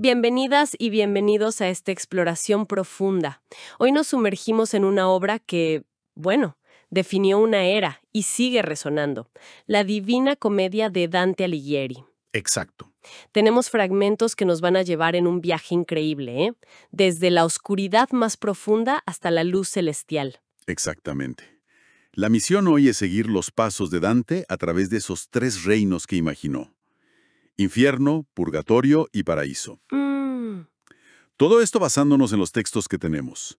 Bienvenidas y bienvenidos a esta exploración profunda. Hoy nos sumergimos en una obra que, bueno, definió una era y sigue resonando, la Divina Comedia de Dante Alighieri. Exacto. Tenemos fragmentos que nos van a llevar en un viaje increíble, ¿eh? Desde la oscuridad más profunda hasta la luz celestial. Exactamente. La misión hoy es seguir los pasos de Dante a través de esos tres reinos que imaginó: infierno, purgatorio y paraíso. Todo esto basándonos en los textos que tenemos.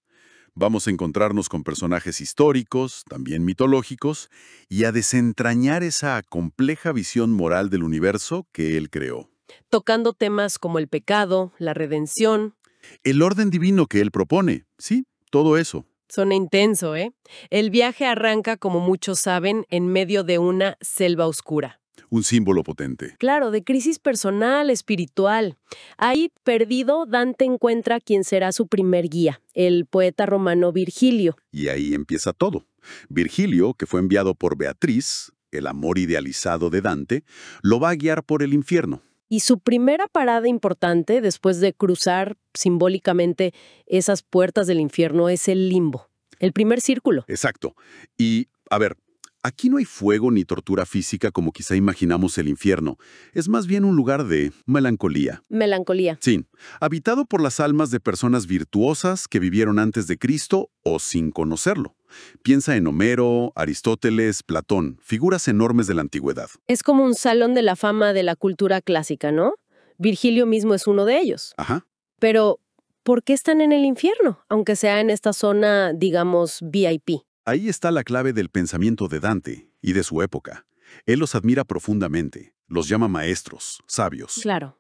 Vamos a encontrarnos con personajes históricos, también mitológicos, y a desentrañar esa compleja visión moral del universo que él creó. Tocando temas como el pecado, la redención. El orden divino que él propone, sí, todo eso. Suena intenso, ¿eh? El viaje arranca, como muchos saben, en medio de una selva oscura. Un símbolo potente. Claro, de crisis personal, espiritual. Ahí, perdido, Dante encuentra a quien será su primer guía, el poeta romano Virgilio. Y ahí empieza todo. Virgilio, que fue enviado por Beatriz, el amor idealizado de Dante, lo va a guiar por el infierno. Y su primera parada importante, después de cruzar simbólicamente esas puertas del infierno, es el limbo, el primer círculo. Exacto. Y, a ver, aquí no hay fuego ni tortura física como quizá imaginamos el infierno. Es más bien un lugar de melancolía. Melancolía. Sí, habitado por las almas de personas virtuosas que vivieron antes de Cristo o sin conocerlo. Piensa en Homero, Aristóteles, Platón, figuras enormes de la antigüedad. Es como un salón de la fama de la cultura clásica, ¿no? Virgilio mismo es uno de ellos. Ajá. Pero, ¿por qué están en el infierno? Aunque sea en esta zona, digamos, VIP. Ahí está la clave del pensamiento de Dante y de su época. Él los admira profundamente, los llama maestros, sabios. Claro.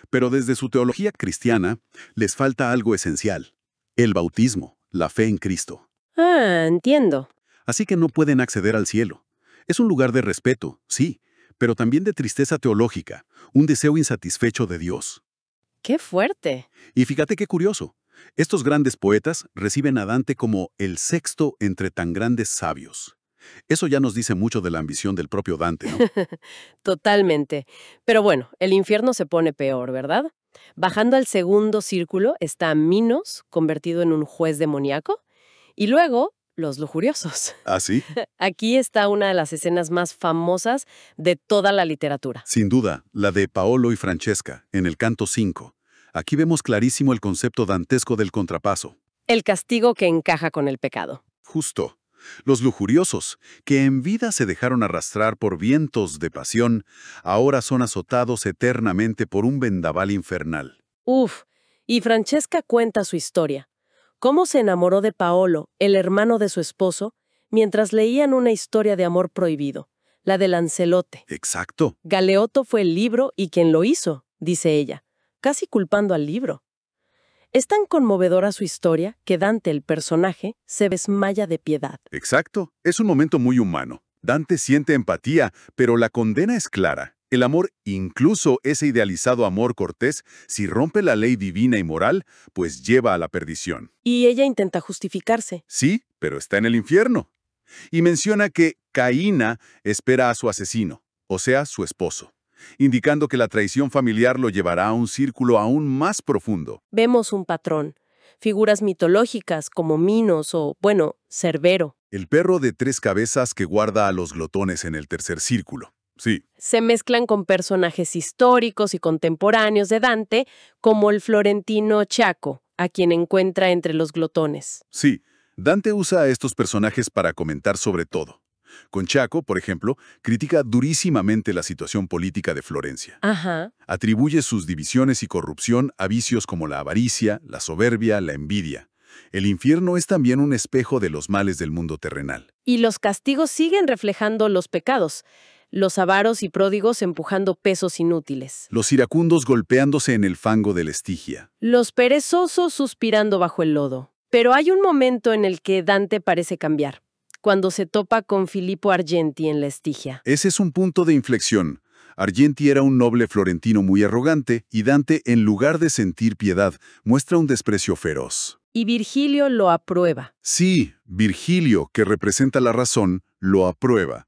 Pero desde su teología cristiana, les falta algo esencial: el bautismo, la fe en Cristo. Ah, entiendo. Así que no pueden acceder al cielo. Es un lugar de respeto, sí, pero también de tristeza teológica, un deseo insatisfecho de Dios. ¡Qué fuerte! Y fíjate qué curioso. Estos grandes poetas reciben a Dante como el sexto entre tan grandes sabios. Eso ya nos dice mucho de la ambición del propio Dante, ¿no? Totalmente. Pero bueno, el infierno se pone peor, ¿verdad? Bajando al segundo círculo está Minos, convertido en un juez demoníaco, y luego los lujuriosos. ¿Ah, sí? Aquí está una de las escenas más famosas de toda la literatura. Sin duda, la de Paolo y Francesca, en el canto 5. Aquí vemos clarísimo el concepto dantesco del contrapaso. El castigo que encaja con el pecado. Justo. Los lujuriosos, que en vida se dejaron arrastrar por vientos de pasión, ahora son azotados eternamente por un vendaval infernal. Uf, y Francesca cuenta su historia. Cómo se enamoró de Paolo, el hermano de su esposo, mientras leían una historia de amor prohibido, la de Lancelote. Exacto. Galeotto fue el libro y quien lo hizo, dice ella, casi culpando al libro. Es tan conmovedora su historia que Dante, el personaje, se desmaya de piedad. Exacto. Es un momento muy humano. Dante siente empatía, pero la condena es clara. El amor, incluso ese idealizado amor cortés, si rompe la ley divina y moral, pues lleva a la perdición. Y ella intenta justificarse. Sí, pero está en el infierno. Y menciona que Caína espera a su asesino, o sea, su esposo, indicando que la traición familiar lo llevará a un círculo aún más profundo. Vemos un patrón. Figuras mitológicas como Minos o, bueno, Cerbero. El perro de tres cabezas que guarda a los glotones en el tercer círculo. Sí. Se mezclan con personajes históricos y contemporáneos de Dante, como el florentino Chaco, a quien encuentra entre los glotones. Sí, Dante usa a estos personajes para comentar sobre todo. Con Chaco, por ejemplo, critica durísimamente la situación política de Florencia. Ajá. Atribuye sus divisiones y corrupción a vicios como la avaricia, la soberbia, la envidia. El infierno es también un espejo de los males del mundo terrenal. Y los castigos siguen reflejando los pecados. Los avaros y pródigos empujando pesos inútiles. Los iracundos golpeándose en el fango del Estigia. Los perezosos suspirando bajo el lodo. Pero hay un momento en el que Dante parece cambiar, cuando se topa con Filippo Argenti en la Estigia. Ese es un punto de inflexión. Argenti era un noble florentino muy arrogante y Dante, en lugar de sentir piedad, muestra un desprecio feroz. Y Virgilio lo aprueba. Sí, Virgilio, que representa la razón, lo aprueba.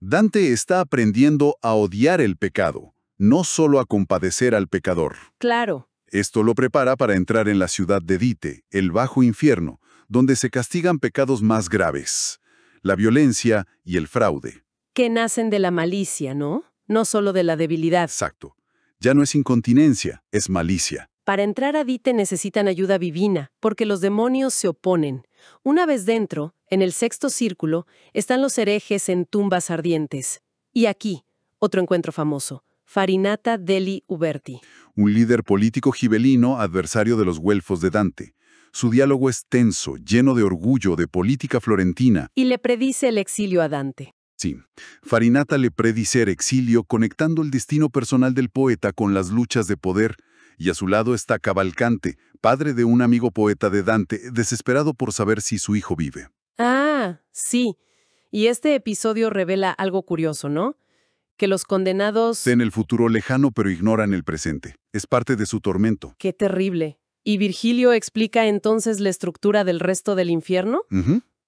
Dante está aprendiendo a odiar el pecado, no solo a compadecer al pecador. Claro. Esto lo prepara para entrar en la ciudad de Dite, el bajo infierno, donde se castigan pecados más graves, la violencia y el fraude. Que nacen de la malicia, ¿no? No solo de la debilidad. Exacto. Ya no es incontinencia, es malicia. Para entrar a Dite necesitan ayuda divina, porque los demonios se oponen. Una vez dentro, en el sexto círculo, están los herejes en tumbas ardientes. Y aquí, otro encuentro famoso, Farinata degli Uberti. Un líder político gibelino, adversario de los güelfos de Dante. Su diálogo es tenso, lleno de orgullo, de política florentina. Y le predice el exilio a Dante. Sí, Farinata le predice el exilio conectando el destino personal del poeta con las luchas de poder, y a su lado está Cavalcante, padre de un amigo poeta de Dante, desesperado por saber si su hijo vive. Ah, sí. Y este episodio revela algo curioso, ¿no? Que los condenados... En el futuro lejano pero ignoran el presente. Es parte de su tormento. ¡Qué terrible! ¿Y Virgilio explica entonces la estructura del resto del infierno?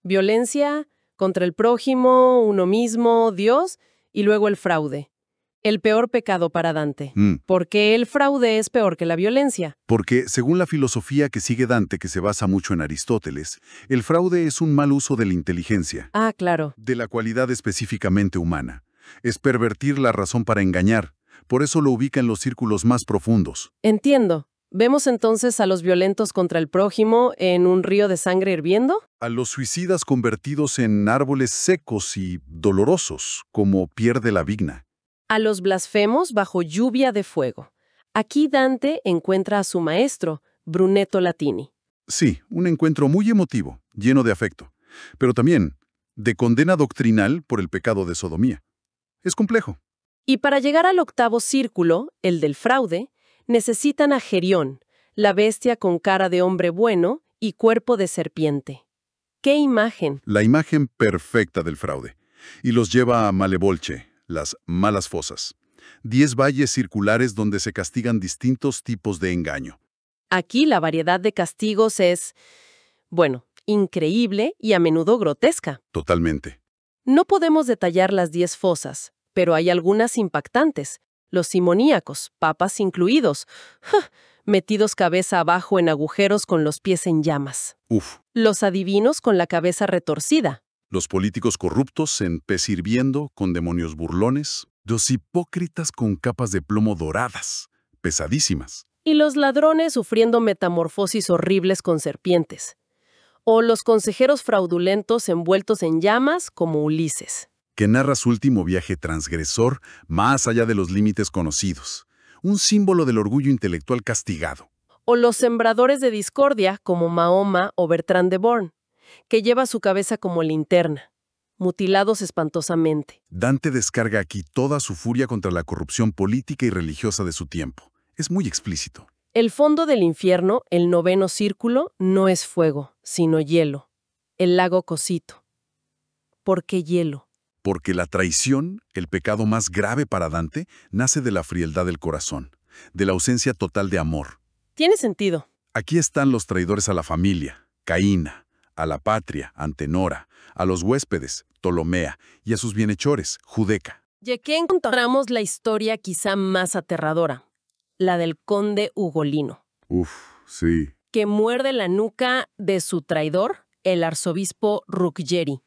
Violencia, contra el prójimo, uno mismo, Dios, y luego el fraude. El peor pecado para Dante. ¿Por qué el fraude es peor que la violencia? Porque, según la filosofía que sigue Dante, que se basa mucho en Aristóteles, el fraude es un mal uso de la inteligencia. Ah, claro. De la cualidad específicamente humana. Es pervertir la razón para engañar. Por eso lo ubica en los círculos más profundos. Entiendo. ¿Vemos entonces a los violentos contra el prójimo en un río de sangre hirviendo? A los suicidas convertidos en árboles secos y dolorosos, como pierde la vigna. A los blasfemos bajo lluvia de fuego. Aquí Dante encuentra a su maestro, Brunetto Latini. Sí, un encuentro muy emotivo, lleno de afecto, pero también de condena doctrinal por el pecado de sodomía. Es complejo. Y para llegar al octavo círculo, el del fraude, necesitan a Gerión, la bestia con cara de hombre bueno y cuerpo de serpiente. ¡Qué imagen! La imagen perfecta del fraude. Y los lleva a Malevolce, las malas fosas. 10 valles circulares donde se castigan distintos tipos de engaño. Aquí la variedad de castigos es, bueno, increíble y a menudo grotesca. Totalmente. No podemos detallar las 10 fosas, pero hay algunas impactantes. Los simoníacos, papas incluidos, metidos cabeza abajo en agujeros con los pies en llamas. Uf. Los adivinos con la cabeza retorcida. Los políticos corruptos en pez hirviendo con demonios burlones. Los hipócritas con capas de plomo doradas, pesadísimas. Y los ladrones sufriendo metamorfosis horribles con serpientes. O los consejeros fraudulentos envueltos en llamas como Ulises. Que narra su último viaje transgresor más allá de los límites conocidos. Un símbolo del orgullo intelectual castigado. O los sembradores de discordia como Mahoma o Bertrand de Born, que lleva su cabeza como linterna, mutilados espantosamente. Dante descarga aquí toda su furia contra la corrupción política y religiosa de su tiempo. Es muy explícito. El fondo del infierno, el noveno círculo, no es fuego, sino hielo. El lago Cosito. ¿Por qué hielo? Porque la traición, el pecado más grave para Dante, nace de la frialdad del corazón, de la ausencia total de amor. Tiene sentido. Aquí están los traidores a la familia, Caína, a la patria, Antenora, a los huéspedes, Ptolomea, y a sus bienhechores, Judeca. Y aquí encontramos la historia quizá más aterradora, la del conde Ugolino. Uf, sí. Que muerde la nuca de su traidor, el arzobispo Ruggieri,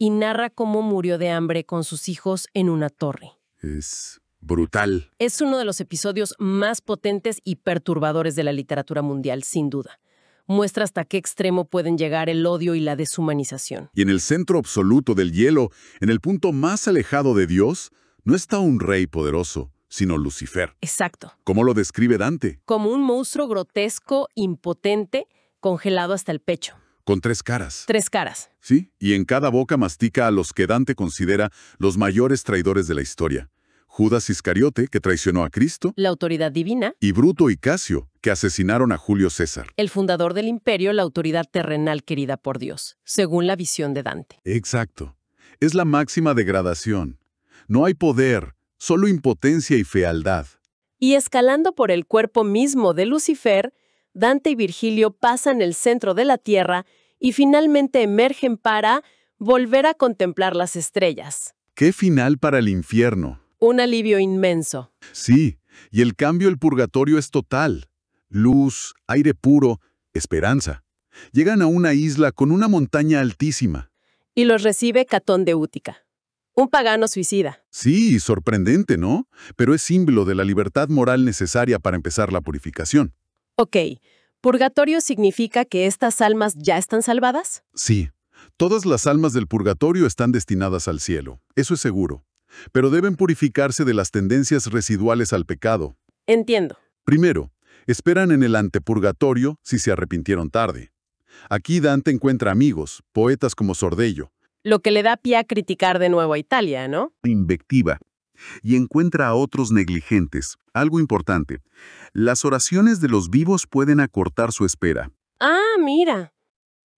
y narra cómo murió de hambre con sus hijos en una torre. Es brutal. Es uno de los episodios más potentes y perturbadores de la literatura mundial, sin duda. Muestra hasta qué extremo pueden llegar el odio y la deshumanización. Y en el centro absoluto del hielo, en el punto más alejado de Dios, no está un rey poderoso, sino Lucifer. Exacto. ¿Cómo lo describe Dante? Como un monstruo grotesco, impotente, congelado hasta el pecho. Con 3 caras. 3 caras. Sí, y en cada boca mastica a los que Dante considera los mayores traidores de la historia. Judas Iscariote, que traicionó a Cristo, La autoridad divina. y Bruto y Casio, que asesinaron a Julio César. El fundador del imperio, la autoridad terrenal querida por Dios, según la visión de Dante. Exacto. Es la máxima degradación. No hay poder, solo impotencia y fealdad. Y escalando por el cuerpo mismo de Lucifer, Dante y Virgilio pasan el centro de la tierra y finalmente emergen para volver a contemplar las estrellas. ¡Qué final para el infierno! Un alivio inmenso. Sí, y el cambio al purgatorio es total. Luz, aire puro, esperanza. Llegan a una isla con una montaña altísima. Y los recibe Catón de Útica, un pagano suicida. Sí, sorprendente, ¿no? Pero es símbolo de la libertad moral necesaria para empezar la purificación. Ok, ¿purgatorio significa que estas almas ya están salvadas? Sí, todas las almas del purgatorio están destinadas al cielo, eso es seguro. Pero deben purificarse de las tendencias residuales al pecado. Entiendo. Primero, esperan en el antepurgatorio si se arrepintieron tarde. Aquí Dante encuentra amigos, poetas como Sordello. Lo que le da pie a criticar de nuevo a Italia, ¿no? Invectiva. Y encuentra a otros negligentes. Algo importante, las oraciones de los vivos pueden acortar su espera. Ah, mira.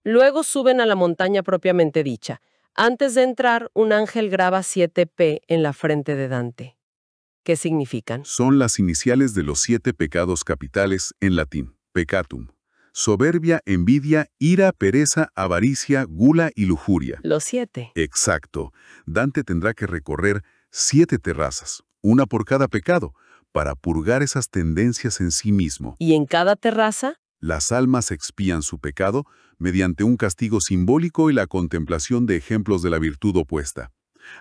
Luego suben a la montaña propiamente dicha. Antes de entrar, un ángel graba 7P en la frente de Dante. ¿Qué significan? Son las iniciales de los 7 pecados capitales en latín, peccatum. Soberbia, envidia, ira, pereza, avaricia, gula y lujuria. Los 7. Exacto. Dante tendrá que recorrer 7 terrazas, una por cada pecado, para purgar esas tendencias en sí mismo. ¿Y en cada terraza? Las almas expían su pecado mediante un castigo simbólico y la contemplación de ejemplos de la virtud opuesta.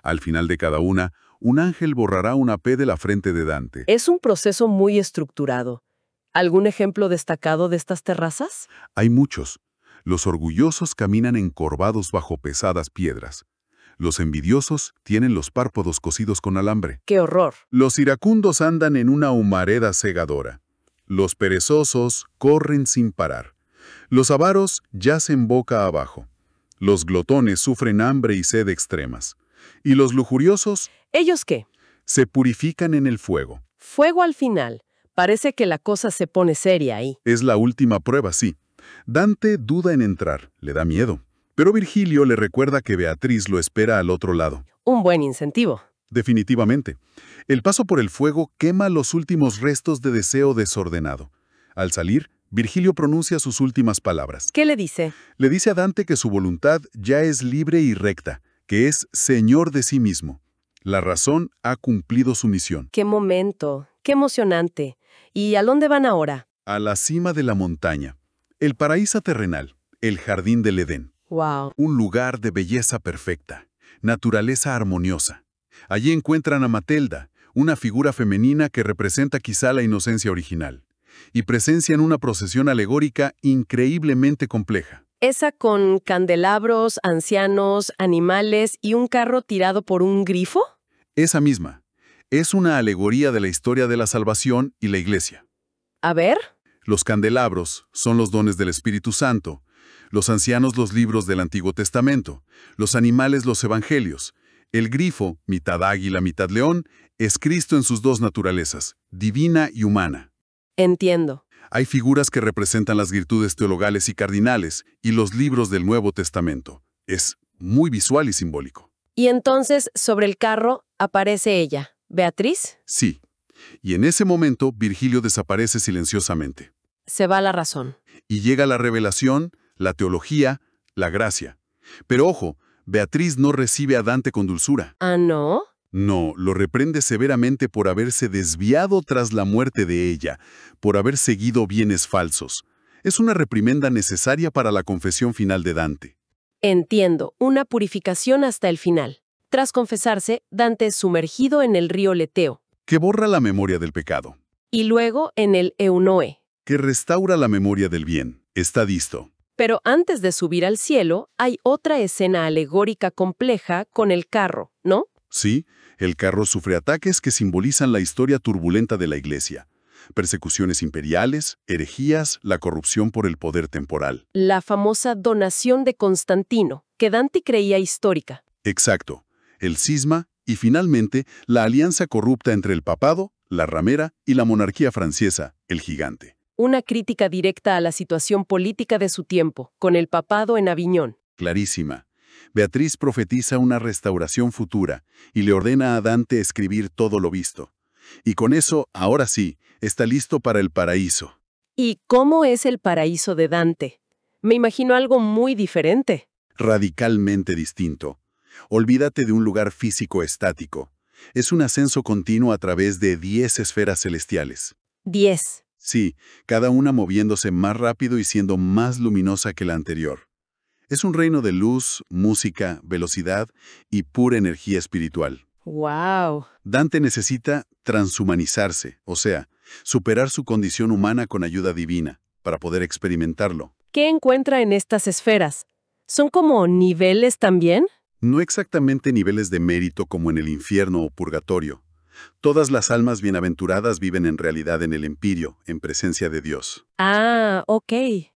Al final de cada una, un ángel borrará una P de la frente de Dante. Es un proceso muy estructurado. ¿Algún ejemplo destacado de estas terrazas? Hay muchos. Los orgullosos caminan encorvados bajo pesadas piedras. Los envidiosos tienen los párpados cosidos con alambre. ¡Qué horror! Los iracundos andan en una humareda cegadora. Los perezosos corren sin parar. Los avaros yacen boca abajo. Los glotones sufren hambre y sed extremas. Y los lujuriosos ¿Ellos qué? se purifican en el fuego. Fuego al final. Parece que la cosa se pone seria ahí. Es la última prueba, sí. Dante duda en entrar, le da miedo. Pero Virgilio le recuerda que Beatriz lo espera al otro lado. Un buen incentivo. Definitivamente. El paso por el fuego quema los últimos restos de deseo desordenado. Al salir, Virgilio pronuncia sus últimas palabras. ¿Qué le dice? Le dice a Dante que su voluntad ya es libre y recta, que es señor de sí mismo. La razón ha cumplido su misión. ¡Qué momento! ¡Qué emocionante! ¿Y a dónde van ahora? A la cima de la montaña, el paraíso terrenal, el jardín del Edén. ¡Wow! Un lugar de belleza perfecta, naturaleza armoniosa. Allí encuentran a Matelda, una figura femenina que representa quizá la inocencia original, y presencian una procesión alegórica increíblemente compleja. ¿Esa con candelabros, ancianos, animales y un carro tirado por un grifo? Esa misma. Es una alegoría de la historia de la salvación y la Iglesia. A ver. Los candelabros son los dones del Espíritu Santo, los ancianos los libros del Antiguo Testamento, los animales los evangelios. El grifo, mitad águila, mitad león, es Cristo en sus dos naturalezas, divina y humana. Entiendo. Hay figuras que representan las virtudes teologales y cardinales y los libros del Nuevo Testamento. Es muy visual y simbólico. Y entonces, sobre el carro, aparece ella, Beatriz. Sí. Y en ese momento, Virgilio desaparece silenciosamente. Se va la razón. Y llega la revelación, la teología, la gracia. Pero ojo, Beatriz no recibe a Dante con dulzura. ¿Ah, no? No, lo reprende severamente por haberse desviado tras la muerte de ella, por haber seguido bienes falsos. Es una reprimenda necesaria para la confesión final de Dante. Entiendo, una purificación hasta el final. Tras confesarse, Dante es sumergido en el río Leteo. Que borra la memoria del pecado. Y luego en el Eunoe. Que restaura la memoria del bien. Está disto. Pero antes de subir al cielo, hay otra escena alegórica compleja con el carro, ¿no? Sí, el carro sufre ataques que simbolizan la historia turbulenta de la Iglesia. Persecuciones imperiales, herejías, la corrupción por el poder temporal. La famosa donación de Constantino, que Dante creía histórica. Exacto. El cisma y, finalmente, la alianza corrupta entre el papado, la ramera y la monarquía francesa, el gigante. Una crítica directa a la situación política de su tiempo, con el papado en Aviñón. Clarísima. Beatriz profetiza una restauración futura y le ordena a Dante escribir todo lo visto. Y con eso, ahora sí, está listo para el paraíso. ¿Y cómo es el paraíso de Dante? Me imagino algo muy diferente. Radicalmente distinto. Olvídate de un lugar físico estático. Es un ascenso continuo a través de 10 esferas celestiales. 10. Sí, cada una moviéndose más rápido y siendo más luminosa que la anterior. Es un reino de luz, música, velocidad y pura energía espiritual. ¡Wow! Dante necesita transhumanizarse, o sea, superar su condición humana con ayuda divina, para poder experimentarlo. ¿Qué encuentra en estas esferas? ¿Son como niveles también? No exactamente niveles de mérito como en el infierno o purgatorio. Todas las almas bienaventuradas viven en realidad en el empirio, en presencia de Dios. Ah, ok.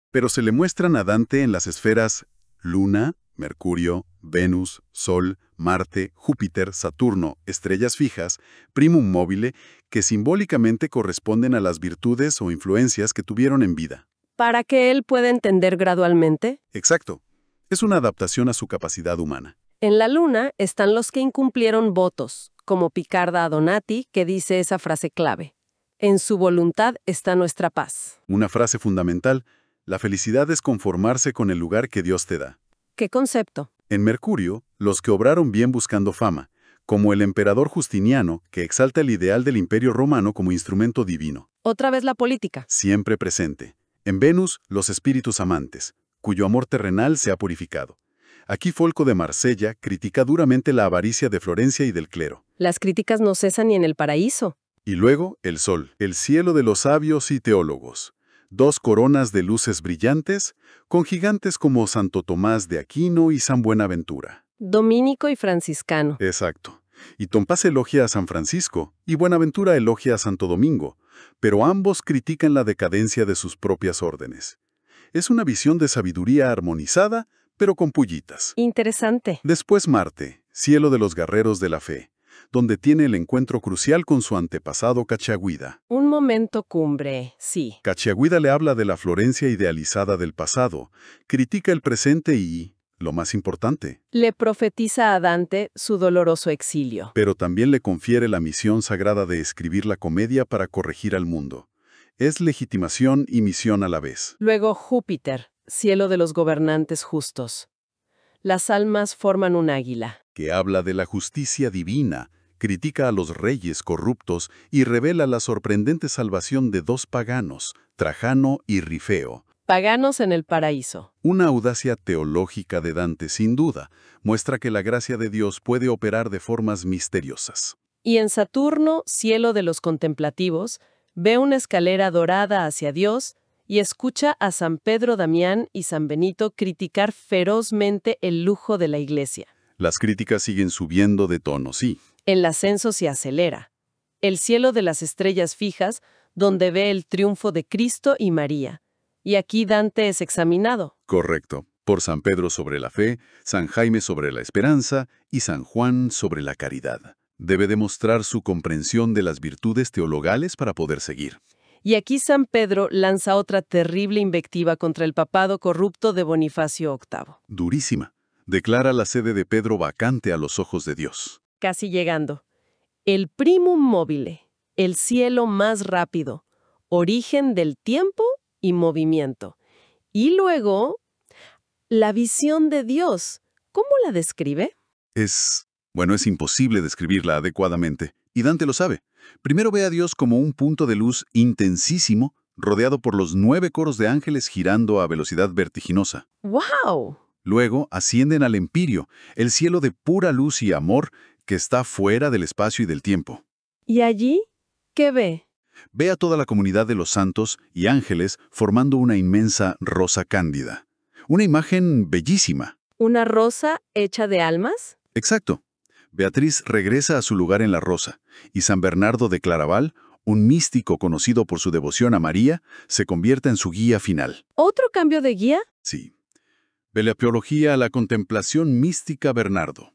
Pero se le muestran a Dante en las esferas Luna, Mercurio, Venus, Sol, Marte, Júpiter, Saturno, estrellas fijas, primum mobile, que simbólicamente corresponden a las virtudes o influencias que tuvieron en vida. Para que él pueda entender gradualmente. Exacto. Es una adaptación a su capacidad humana. En la luna están los que incumplieron votos, como Picarda Donati, que dice esa frase clave. En su voluntad está nuestra paz. Una frase fundamental: la felicidad es conformarse con el lugar que Dios te da. ¿Qué concepto? En Mercurio, los que obraron bien buscando fama, como el emperador Justiniano, que exalta el ideal del imperio romano como instrumento divino. Otra vez la política. Siempre presente. En Venus, los espíritus amantes, cuyo amor terrenal se ha purificado. Aquí Folco de Marsella critica duramente la avaricia de Florencia y del clero. Las críticas no cesan ni en el paraíso. Y luego, el sol, el cielo de los sabios y teólogos. Dos coronas de luces brillantes, con gigantes como Santo Tomás de Aquino y San Buenaventura. Dominico y franciscano. Exacto. Y Tomás elogia a San Francisco, y Buenaventura elogia a Santo Domingo, pero ambos critican la decadencia de sus propias órdenes. Es una visión de sabiduría armonizada, pero con pullitas. Interesante. Después Marte, cielo de los guerreros de la fe, donde tiene el encuentro crucial con su antepasado Cacciaguida. Un momento cumbre, sí. Cacciaguida le habla de la Florencia idealizada del pasado, critica el presente y, lo más importante, Le profetiza a Dante su doloroso exilio. pero también le confiere la misión sagrada de escribir la comedia para corregir al mundo. Es legitimación y misión a la vez. Luego Júpiter, cielo de los gobernantes justos. Las almas forman un águila. Que habla de la justicia divina, critica a los reyes corruptos y revela la sorprendente salvación de dos paganos, Trajano y Rifeo. Paganos en el paraíso. Una audacia teológica de Dante, sin duda, muestra que la gracia de Dios puede operar de formas misteriosas. Y en Saturno, cielo de los contemplativos, ve una escalera dorada hacia Dios y escucha a San Pedro Damián y San Benito criticar ferozmente el lujo de la iglesia. Las críticas siguen subiendo de tono, sí. El ascenso se acelera. El cielo de las estrellas fijas, donde ve el triunfo de Cristo y María. Y aquí Dante es examinado. Correcto. Por San Pedro sobre la fe, San Jaime sobre la esperanza y San Juan sobre la caridad. Debe demostrar su comprensión de las virtudes teologales para poder seguir. Y aquí San Pedro lanza otra terrible invectiva contra el papado corrupto de Bonifacio VIII. Durísima. Declara la sede de Pedro vacante a los ojos de Dios. Casi llegando. El primum mobile, el cielo más rápido, origen del tiempo y movimiento. Y luego, la visión de Dios. ¿Cómo la describe? Es imposible describirla adecuadamente. Y Dante lo sabe. Primero ve a Dios como un punto de luz intensísimo, rodeado por los 9 coros de ángeles girando a velocidad vertiginosa. ¡Wow! Luego ascienden al empirio, el cielo de pura luz y amor que está fuera del espacio y del tiempo. ¿Y allí qué ve? Ve a toda la comunidad de los santos y ángeles formando una inmensa rosa cándida. Una imagen bellísima. ¿Una rosa hecha de almas? Exacto. Beatriz regresa a su lugar en la rosa, y San Bernardo de Claraval, un místico conocido por su devoción a María, se convierte en su guía final. ¿Otro cambio de guía? Sí. De la teología a la contemplación mística Bernardo.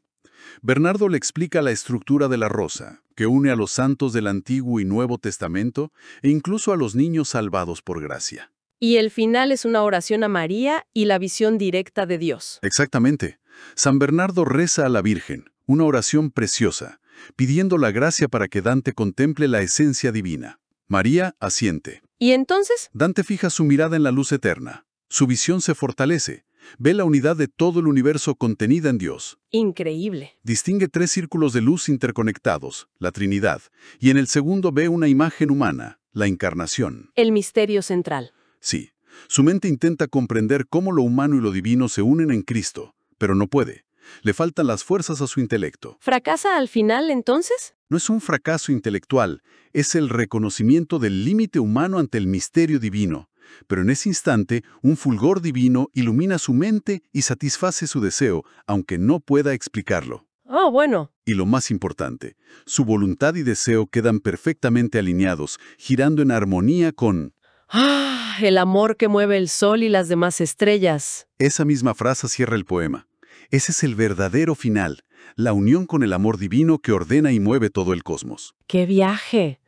Bernardo le explica la estructura de la rosa, que une a los santos del Antiguo y Nuevo Testamento e incluso a los niños salvados por gracia. Y el final es una oración a María y la visión directa de Dios. Exactamente. San Bernardo reza a la Virgen, una oración preciosa, pidiendo la gracia para que Dante contemple la esencia divina. María asiente. ¿Y entonces? Dante fija su mirada en la luz eterna. Su visión se fortalece. Ve la unidad de todo el universo contenida en Dios. Increíble. Distingue 3 círculos de luz interconectados, la Trinidad, y en el segundo ve una imagen humana, La encarnación. El misterio central. Sí, su mente intenta comprender cómo lo humano y lo divino se unen en Cristo, pero no puede. Le faltan las fuerzas a su intelecto. ¿Fracasa al final, entonces? No es un fracaso intelectual, es el reconocimiento del límite humano ante el misterio divino. Pero en ese instante, un fulgor divino ilumina su mente y satisface su deseo, aunque no pueda explicarlo. Oh, bueno. Y lo más importante, su voluntad y deseo quedan perfectamente alineados, girando en armonía con... ¡Ah! El amor que mueve el sol y las demás estrellas. Esa misma frase cierra el poema. Ese es el verdadero final, la unión con el amor divino que ordena y mueve todo el cosmos. ¡Qué viaje!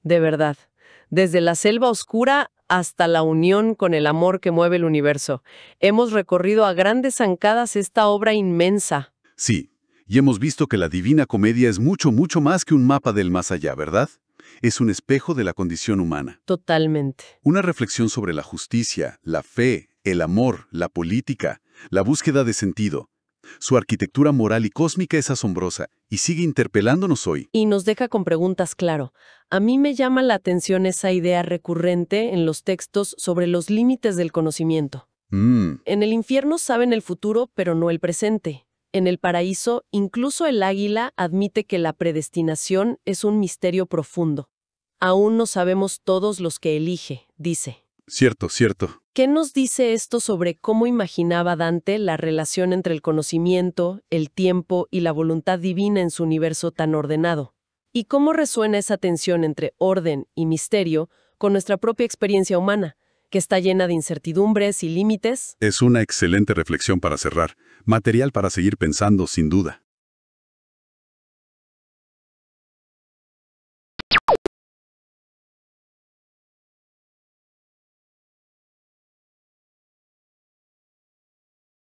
De verdad. Desde la selva oscura hasta la unión con el amor que mueve el universo. Hemos recorrido a grandes zancadas esta obra inmensa. Sí, y hemos visto que la Divina Comedia es mucho, mucho más que un mapa del más allá, ¿verdad? Es un espejo de la condición humana. Totalmente. Una reflexión sobre la justicia, la fe, el amor, la política, la búsqueda de sentido. Su arquitectura moral y cósmica es asombrosa y sigue interpelándonos hoy. Y nos deja con preguntas, claro. A mí me llama la atención esa idea recurrente en los textos sobre los límites del conocimiento. En el infierno saben el futuro, pero no el presente. En el paraíso, incluso el águila admite que la predestinación es un misterio profundo. Aún no sabemos todos los que elige, dice. Cierto, cierto. ¿Qué nos dice esto sobre cómo imaginaba Dante la relación entre el conocimiento, el tiempo y la voluntad divina en su universo tan ordenado? ¿Y cómo resuena esa tensión entre orden y misterio con nuestra propia experiencia humana, que está llena de incertidumbres y límites? Es una excelente reflexión para cerrar, material para seguir pensando sin duda.